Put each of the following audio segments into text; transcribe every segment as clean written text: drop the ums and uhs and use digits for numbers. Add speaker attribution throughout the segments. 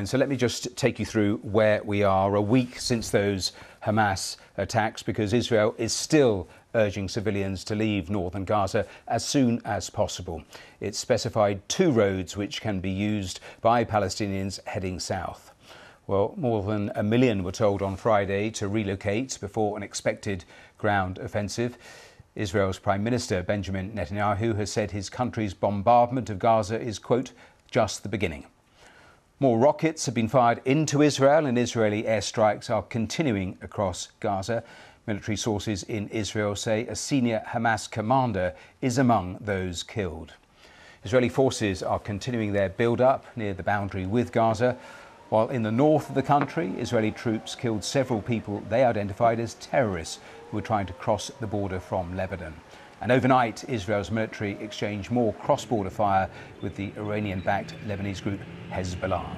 Speaker 1: And so let me just take you through where we are a week since those Hamas attacks, because Israel is still urging civilians to leave northern Gaza as soon as possible. It's specified 2 roads which can be used by Palestinians heading south. Well, more than 1 million were told on Friday to relocate before an expected ground offensive. Israel's Prime Minister Benjamin Netanyahu has said his country's bombardment of Gaza is, quote, just the beginning. More rockets have been fired into Israel and Israeli airstrikes are continuing across Gaza. Military sources in Israel say a senior Hamas commander is among those killed. Israeli forces are continuing their build-up near the boundary with Gaza, while in the north of the country, Israeli troops killed several people they identified as terrorists who were trying to cross the border from Lebanon. And overnight, Israel's military exchanged more cross-border fire with the Iranian-backed Lebanese group Hezbollah.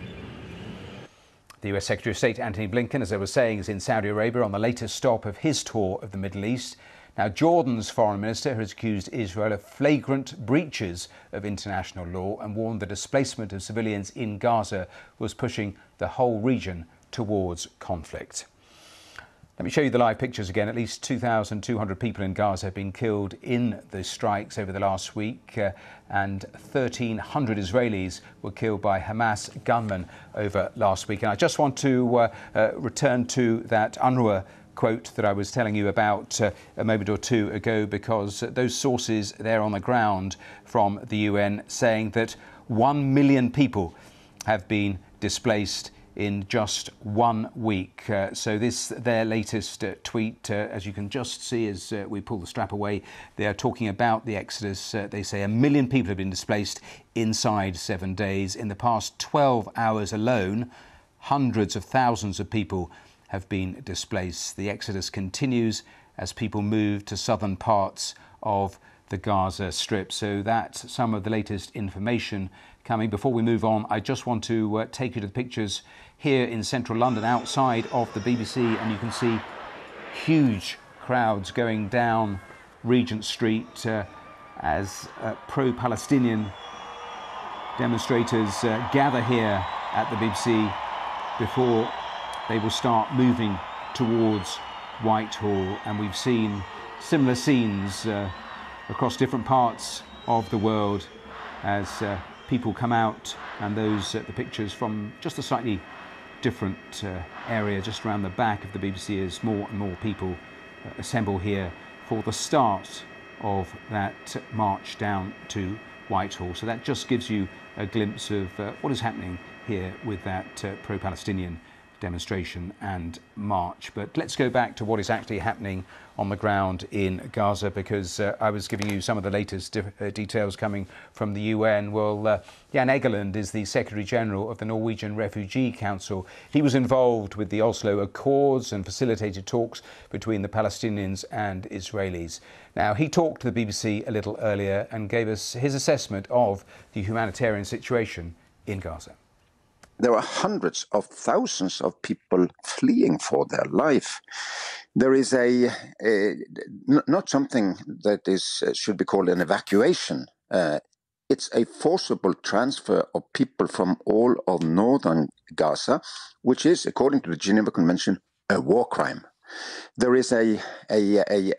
Speaker 1: The US Secretary of State Antony Blinken, as I was saying, is in Saudi Arabia on the latest stop of his tour of the Middle East. Now, Jordan's foreign minister has accused Israel of flagrant breaches of international law and warned the displacement of civilians in Gaza was pushing the whole region towards conflict. Let me show you the live pictures again. At least 2,200 people in Gaza have been killed in the strikes over the last week, and 1,300 Israelis were killed by Hamas gunmen over last week. And I just want to return to that UNRWA quote that I was telling you about a moment or two ago, because those sources there on the ground from the UN saying that 1 million people have been displaced in just 1 week. So this, their latest tweet, as you can just see as we pull the strap away, they are talking about the exodus. They say 1 million people have been displaced inside 7 days. In the past 12 hours alone, hundreds of thousands of people have been displaced. The exodus continues as people move to southern parts of the Gaza Strip. So that's some of the latest information coming. Before we move on, I just want to take you to the pictures here in central London outside of the BBC, and you can see huge crowds going down Regent Street as pro-Palestinian demonstrators gather here at the BBC before they will start moving towards Whitehall. And we've seen similar scenes across different parts of the world as people come out, and those the pictures from just a slightly different area just around the back of the BBC as more and more people assemble here for the start of that march down to Whitehall. So that just gives you a glimpse of what is happening here with that pro-Palestinian demonstration and march. But let's go back to what is actually happening on the ground in Gaza, because I was giving you some of the latest details coming from the UN. Well, Jan Egeland is the Secretary General of the Norwegian Refugee Council. He was involved with the Oslo Accords and facilitated talks between the Palestinians and Israelis. Now, he talked to the BBC a little earlier and gave us his assessment of the humanitarian situation in Gaza.
Speaker 2: There are hundreds of thousands of people fleeing for their life. There is not something that should be called an evacuation. It's a forcible transfer of people from all of northern Gaza, which is, according to the Geneva Convention, a war crime. There is a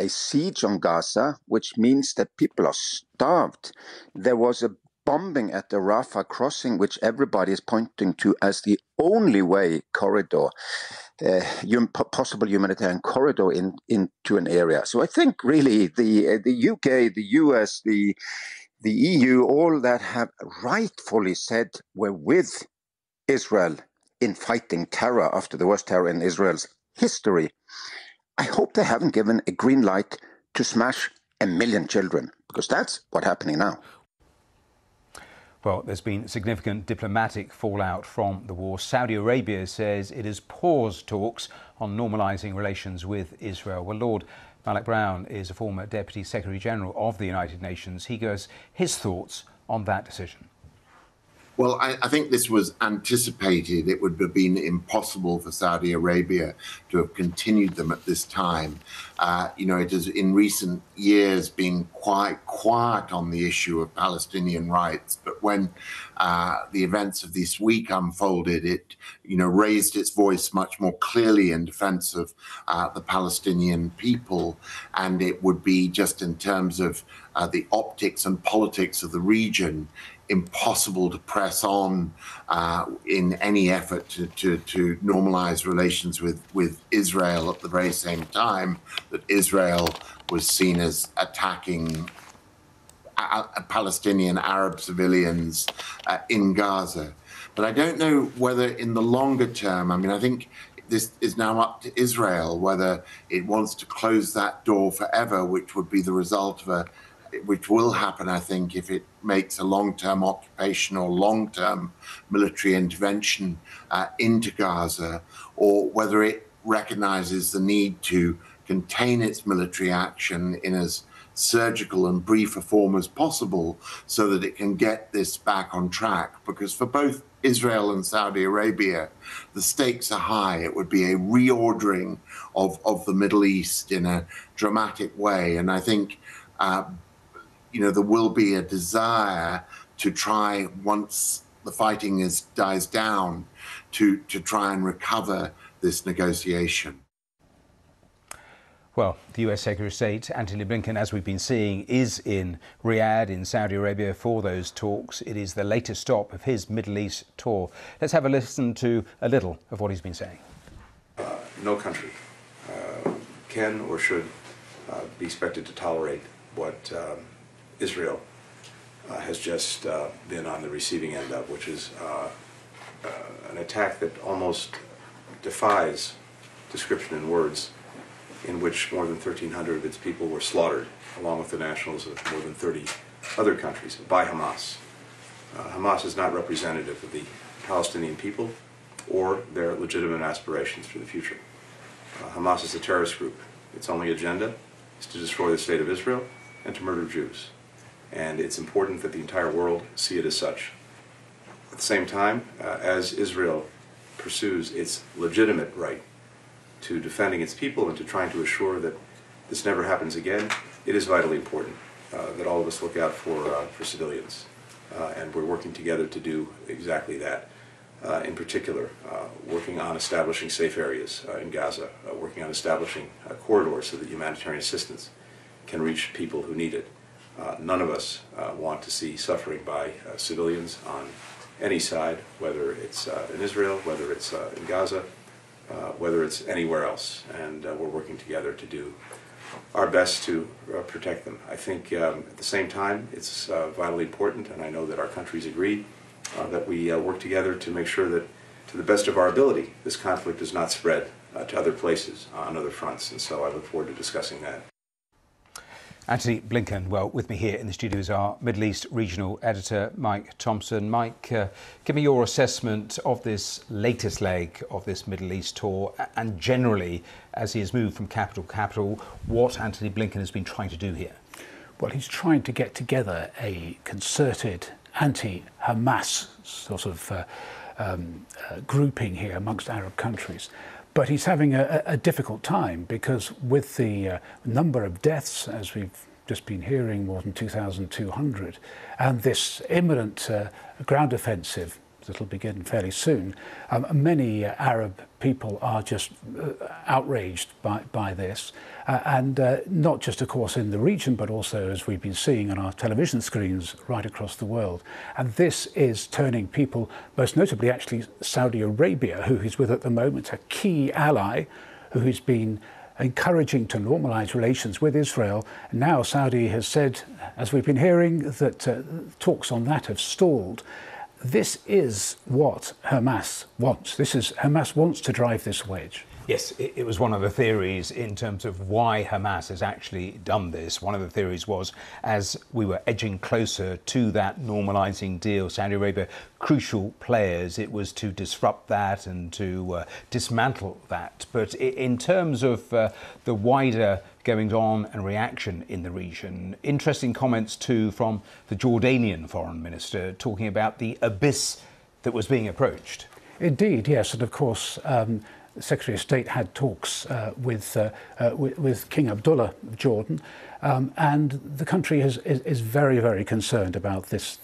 Speaker 2: siege on Gaza, which means that people are starved. There was a bombing at the Rafah crossing, which everybody is pointing to as the only way corridor, possible humanitarian corridor into an area. So I think really the UK, the US, the EU, all that have rightfully said we're with Israel in fighting terror after the worst terror in Israel's history. I hope they haven't given a green light to smash 1 million children, because that's what's happening now.
Speaker 1: Well, there's been significant diplomatic fallout from the war. Saudi Arabia says it has paused talks on normalising relations with Israel. Well, Lord Malek Brown is a former Deputy Secretary General of the United Nations. He gives his thoughts on that decision.
Speaker 3: Well, I think this was anticipated. It would have been impossible for Saudi Arabia to have continued them at this time. It has in recent years been quite quiet on the issue of Palestinian rights. But when the events of this week unfolded, it, raised its voice much more clearly in defense of the Palestinian people. And it would be, just in terms of the optics and politics of the region, impossible to press on in any effort to normalize relations with Israel at the very same time that Israel was seen as attacking Palestinian Arab civilians in Gaza. But I don't know whether in the longer term, I think this is now up to Israel whether it wants to close that door forever, which would be the result of which will happen, I think, if it makes a long-term occupation or long-term military intervention into Gaza, or whether it recognizes the need to contain its military action in as surgical and brief a form as possible so that it can get this back on track. Because for both Israel and Saudi Arabia, the stakes are high. It would be a reordering of the Middle East in a dramatic way. And I think there will be a desire to try, once the fighting dies down, to try and recover this negotiation.
Speaker 1: Well, the US Secretary of State, Anthony Blinken, as we've been seeing, is in Riyadh in Saudi Arabia for those talks. It is the latest stop of his Middle East tour. Let's have a listen to a little of what he's been saying.
Speaker 4: No country can or should be expected to tolerate what Israel has just been on the receiving end of, which is an attack that almost defies description in words, in which more than 1,300 of its people were slaughtered, along with the nationals of more than 30 other countries, by Hamas. Hamas is not representative of the Palestinian people or their legitimate aspirations for the future. Hamas is a terrorist group. Its only agenda is to destroy the state of Israel and to murder Jews. And it's important that the entire world see it as such. At the same time, as Israel pursues its legitimate right to defending its people and to trying to assure that this never happens again, it is vitally important that all of us look out for civilians. And we're working together to do exactly that. In particular, working on establishing safe areas in Gaza, working on establishing corridors so that humanitarian assistance can reach people who need it. None of us want to see suffering by civilians on any side, whether it's in Israel, whether it's in Gaza, whether it's anywhere else. And we're working together to do our best to protect them. I think at the same time, it's vitally important, and I know that our countries agree, that we work together to make sure that, to the best of our ability, this conflict does not spread to other places on other fronts. And so I look forward to discussing that.
Speaker 1: Anthony Blinken, well, with me here in the studio is our Middle East regional editor, Mike Thompson. Mike, give me your assessment of this latest leg of this Middle East tour, and generally, as he has moved from capital to capital, what Anthony Blinken has been trying to do here.
Speaker 5: Well, he's trying to get together a concerted anti-Hamas sort of grouping here amongst Arab countries. But he's having a difficult time because with the number of deaths, as we've just been hearing, more than 2,200, and this imminent ground offensive that'll begin fairly soon, many Arab people are just outraged by this. And not just, of course, in the region, but also, as we've been seeing on our television screens right across the world. And this is turning people, most notably actually Saudi Arabia, who he's with at the moment, a key ally, who he's been encouraging to normalize relations with Israel. Now Saudi has said, as we've been hearing, that talks on that have stalled. This is what Hamas wants. Hamas wants to drive this wedge.
Speaker 1: Yes, it was one of the theories in terms of why Hamas has actually done this. One of the theories was, as we were edging closer to that normalising deal, Saudi Arabia, crucial players, it was to disrupt that and to dismantle that. But in terms of the wider goings on and reaction in the region, interesting comments too from the Jordanian foreign minister talking about the abyss that was being approached.
Speaker 5: Indeed, yes, and of course the Secretary of State had talks with King Abdullah of Jordan, and the country is very, very concerned about this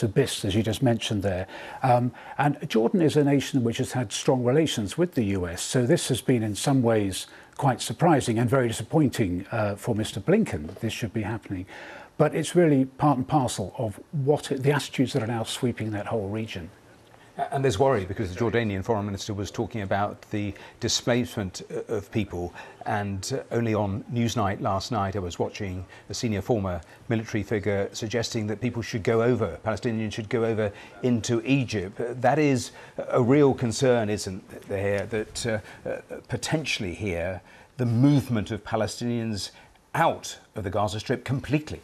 Speaker 5: abyss, as you just mentioned there. And Jordan is a nation which has had strong relations with the US, so this has been in some ways quite surprising and very disappointing for Mr. Blinken that this should be happening. But it's really part and parcel of the attitudes that are now sweeping that whole region.
Speaker 1: And there's worry because the Jordanian foreign minister was talking about the displacement of people, and only on Newsnight last night I was watching a senior former military figure suggesting that people should go over, Palestinians should go over into Egypt. That is a real concern, isn't there, that potentially here the movement of Palestinians out of the Gaza Strip completely.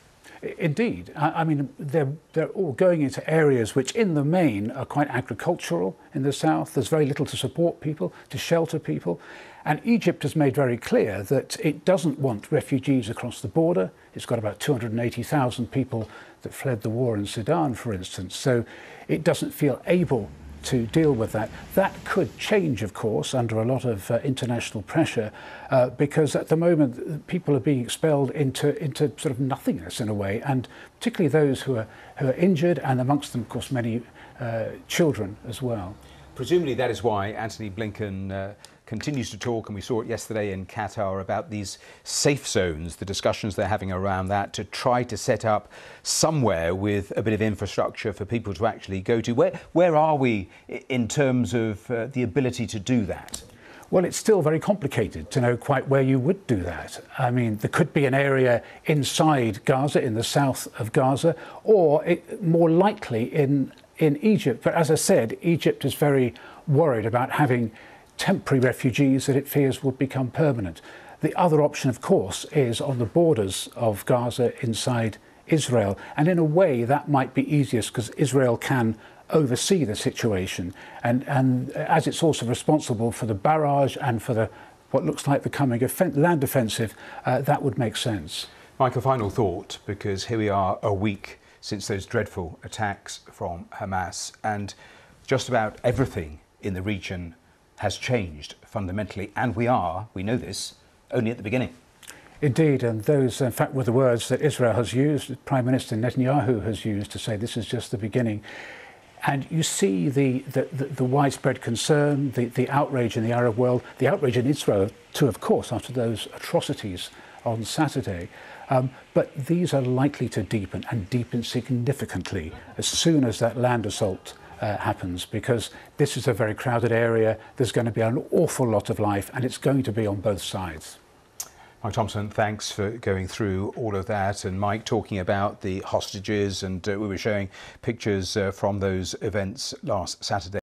Speaker 5: Indeed. I mean, they're all going into areas which in the main are quite agricultural in the south. There's very little to support people, to shelter people. And Egypt has made very clear that it doesn't want refugees across the border. It's got about 280,000 people that fled the war in Sudan, for instance. So it doesn't feel able to deal with that. That could change, of course, under a lot of international pressure, because at the moment people are being expelled into sort of nothingness in a way, and particularly those who are injured, and amongst them, of course, many children as well.
Speaker 1: Presumably that is why Antony Blinken continues to talk, and we saw it yesterday in Qatar, about these safe zones, the discussions they're having around that, to try to set up somewhere with a bit of infrastructure for people to actually go to. Where are we in terms of the ability to do that?
Speaker 5: Well, it's still very complicated to know quite where you would do that. I mean, there could be an area inside Gaza, in the south of Gaza, or more likely in Egypt. But as I said, Egypt is very worried about having temporary refugees that it fears will become permanent. The other option, of course, is on the borders of Gaza inside Israel. And in a way, that might be easiest because Israel can oversee the situation. And as it's also responsible for the barrage and for what looks like the coming land offensive, that would make sense.
Speaker 1: Michael, final thought, because here we are a week since those dreadful attacks from Hamas, and just about everything in the region has changed fundamentally, and we know this, only at the beginning.
Speaker 5: Indeed, and those, in fact, were the words that Israel has used, Prime Minister Netanyahu has used to say this is just the beginning. And you see the widespread concern, the outrage in the Arab world, the outrage in Israel too, of course, after those atrocities on Saturday. But these are likely to deepen, and deepen significantly, as soon as that land assault happens, because this is a very crowded area. There's going to be an awful lot of life, and it's going to be on both sides.
Speaker 1: Mike Thompson, thanks for going through all of that. And Mike, talking about the hostages, and we were showing pictures from those events last Saturday.